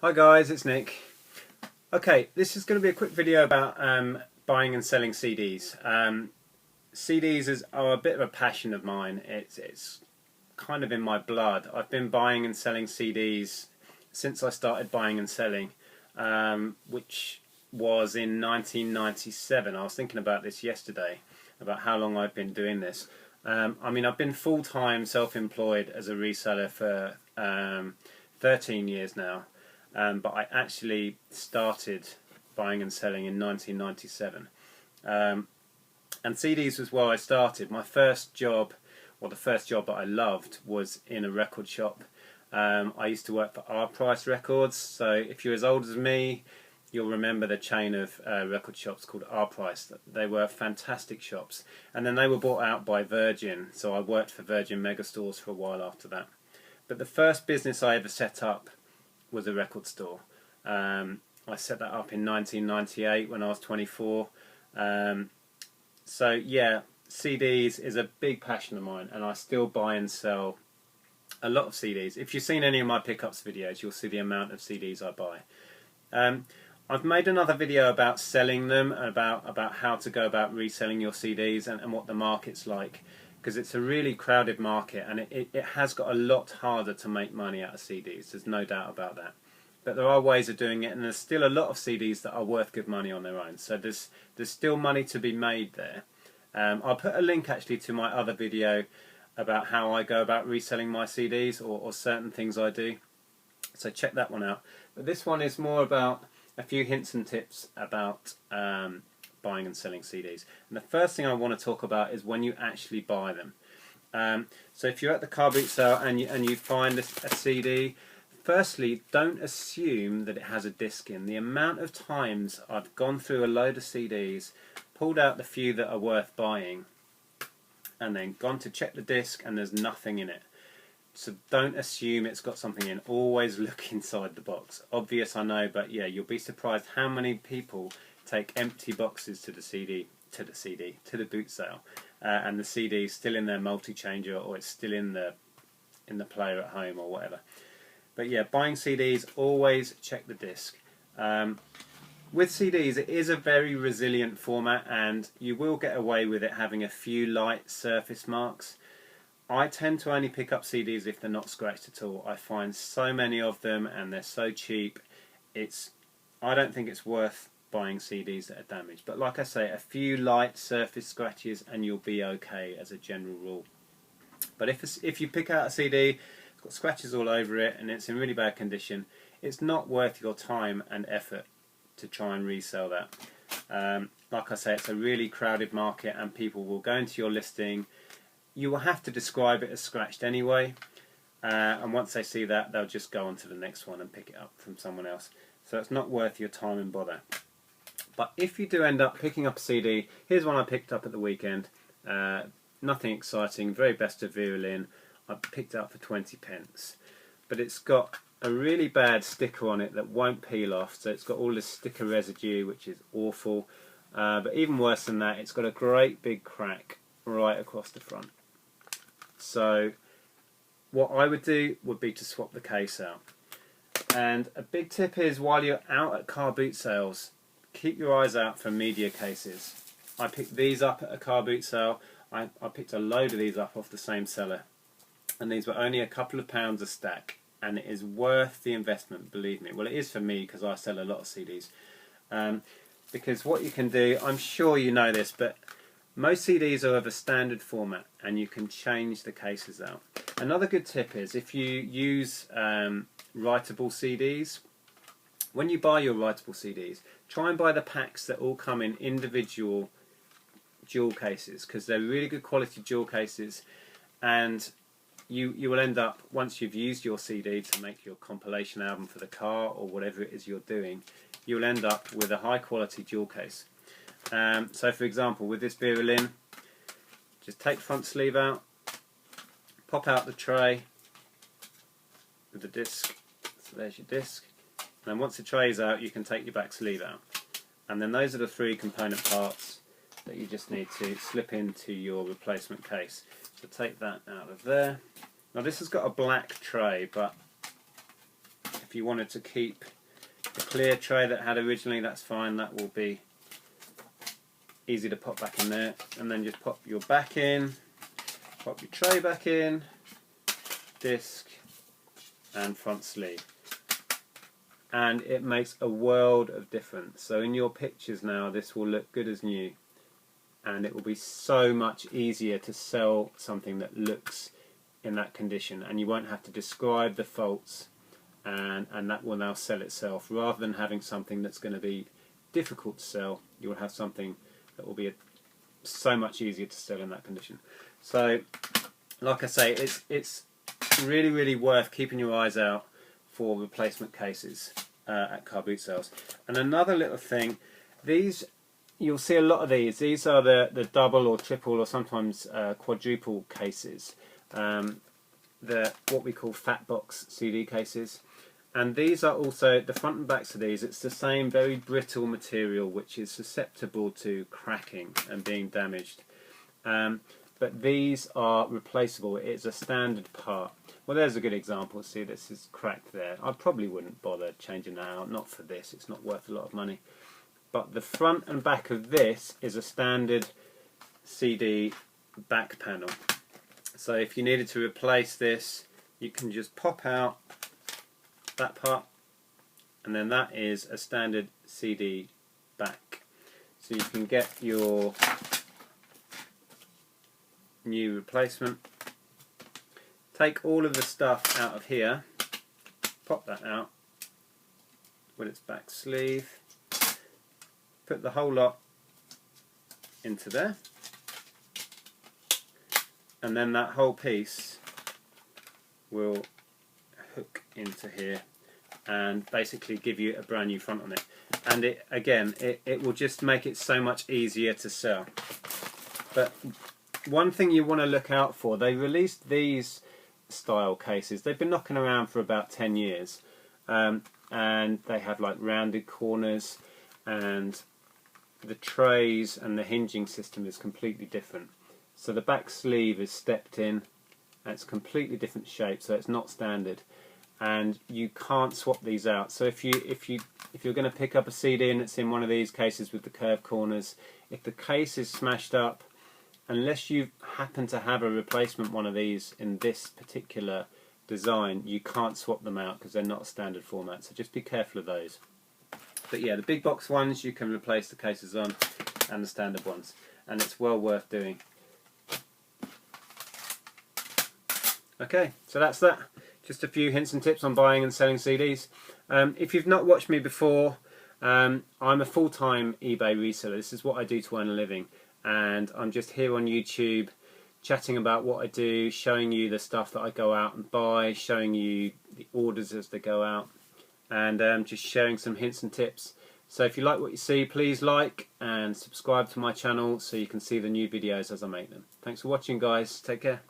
Hi guys, it's Nick. Okay, this is going to be a quick video about buying and selling CDs. CDs are a bit of a passion of mine. It's kind of in my blood. I've been buying and selling CDs since I started buying and selling, which was in 1997. I was thinking about this yesterday, about how long I've been doing this. I've been full-time self-employed as a reseller for 13 years now. But I actually started buying and selling in 1997. And CDs was where I started. My first job, or the first job that I loved, was in a record shop. I used to work for R Price Records, so if you're as old as me, you'll remember the chain of record shops called R Price. They were fantastic shops. And then they were bought out by Virgin, so I worked for Virgin Megastores for a while after that. But the first business I ever set up was a record store. I set that up in 1998 when I was 24. So yeah, CDs is a big passion of mine, and I still buy and sell a lot of CDs. If you've seen any of my pickups videos, you'll see the amount of CDs I buy. I've made another video about selling them, about how to go about reselling your CDs and what the market's like, because it's a really crowded market, and it has got a lot harder to make money out of CDs. There's no doubt about that. But there are ways of doing it, and there's still a lot of CDs that are worth good money on their own. So there's still money to be made there. I'll put a link actually to my other video about how I go about reselling my CDs, or certain things I do. So check that one out. But this one is more about a few hints and tips about buying and selling CDs. And the first thing I want to talk about is when you actually buy them. So if you're at the car boot sale and you find a CD, firstly, don't assume that it has a disc in. The amount of times I've gone through a load of CDs, pulled out the few that are worth buying, and then gone to check the disc and there's nothing in it. So don't assume it's got something in. Always look inside the box. Obvious, I know, but yeah, you'll be surprised how many people take empty boxes to the boot sale, and the CD is still in their multi-changer, or it's still in the player at home or whatever. But yeah, buying CDs, always check the disc. With CDs, it is a very resilient format, and you will get away with it having a few light surface marks. I tend to only pick up CDs if they're not scratched at all. I find so many of them and they're so cheap. I don't think it's worth buying CDs that are damaged. But like I say, a few light surface scratches and you'll be okay as a general rule. But if you pick out a CD, it's got scratches all over it and it's in really bad condition, it's not worth your time and effort to try and resell that. Like I say, it's a really crowded market and people will go into your listing. You will have to describe it as scratched anyway, and once they see that, they'll just go on to the next one and pick it up from someone else. So it's not worth your time and bother. But if you do end up picking up a CD, here's one I picked up at the weekend. Nothing exciting, very best of Virulin. I picked it up for 20p, but it's got a really bad sticker on it that won't peel off, so it's got all this sticker residue, which is awful. But even worse than that, it's got a great big crack right across the front. So what I would do would be to swap the case out. And a big tip is, while you're out at car boot sales, keep your eyes out for media cases. I picked these up at a car boot sale. I picked a load of these up off the same seller, and these were only a couple of pounds a stack, and it is worth the investment, believe me. Well, it is for me because I sell a lot of CDs. Because what you can do, I'm sure you know this, but most CDs are of a standard format and you can change the cases out. Another good tip is, if you use writable CDs, when you buy your writable CDs, try and buy the packs that all come in individual jewel cases, because they're really good quality jewel cases, and you will end up, once you've used your CD to make your compilation album for the car or whatever it is you're doing, you'll end up with a high quality jewel case. So for example, with this Virulin, just take the front sleeve out, pop out the tray with the disc, so there's your disc, and then once the tray's out, you can take your back sleeve out. And then those are the three component parts that you just need to slip into your replacement case. So take that out of there. Now this has got a black tray, but If you wanted to keep the clear tray that had originally, that's fine, that will be easy to pop back in there. And then just pop your back in, pop your tray back in, disc and front sleeve. And it makes a world of difference. So in your pictures now, this will look good as new, and it will be so much easier to sell something that looks in that condition, and you won't have to describe the faults, and that will now sell itself. Rather than having something that's going to be difficult to sell, you will have something that will be so much easier to sell in that condition. So like I say, it's really, really worth keeping your eyes out for replacement cases at car boot sales. And another little thing, these, you'll see a lot of these. These are the double or triple or sometimes quadruple cases. The what we call fat box CD cases. And these are also, the front and backs of these, it's the same very brittle material which is susceptible to cracking and being damaged. But these are replaceable. It's a standard part. Well, there's a good example. See, this is cracked there. I probably wouldn't bother changing that out. Not for this. It's not worth a lot of money. But the front and back of this is a standard CD back panel. So if you needed to replace this, you can just pop out that part, and then that is a standard CD back. So you can get your new replacement. Take all of the stuff out of here, pop that out with its back sleeve, put the whole lot into there, and then that whole piece will hook into here and basically give you a brand new front on it. And it, again, it will just make it so much easier to sell. But one thing you want to look out for, they released these style cases. They've been knocking around for about 10 years, and they have like rounded corners, and the trays and the hinging system is completely different. So the back sleeve is stepped in, and it's completely different shape, so it's not standard, and you can't swap these out. So if you're going to pick up a CD and it's in one of these cases with the curved corners, if the case is smashed up, unless you happen to have a replacement one of these in this particular design, you can't swap them out because they're not a standard format. So just be careful of those. But yeah, the big box ones you can replace the cases on, and the standard ones, and it's well worth doing. Okay, so that's that. Just a few hints and tips on buying and selling CDs. If you've not watched me before, I'm a full-time eBay reseller. This is what I do to earn a living. And I'm just here on YouTube chatting about what I do, showing you the stuff that I go out and buy, showing you the orders as they go out, and just sharing some hints and tips. So if you like what you see, please like and subscribe to my channel so you can see the new videos as I make them. Thanks for watching, guys. Take care.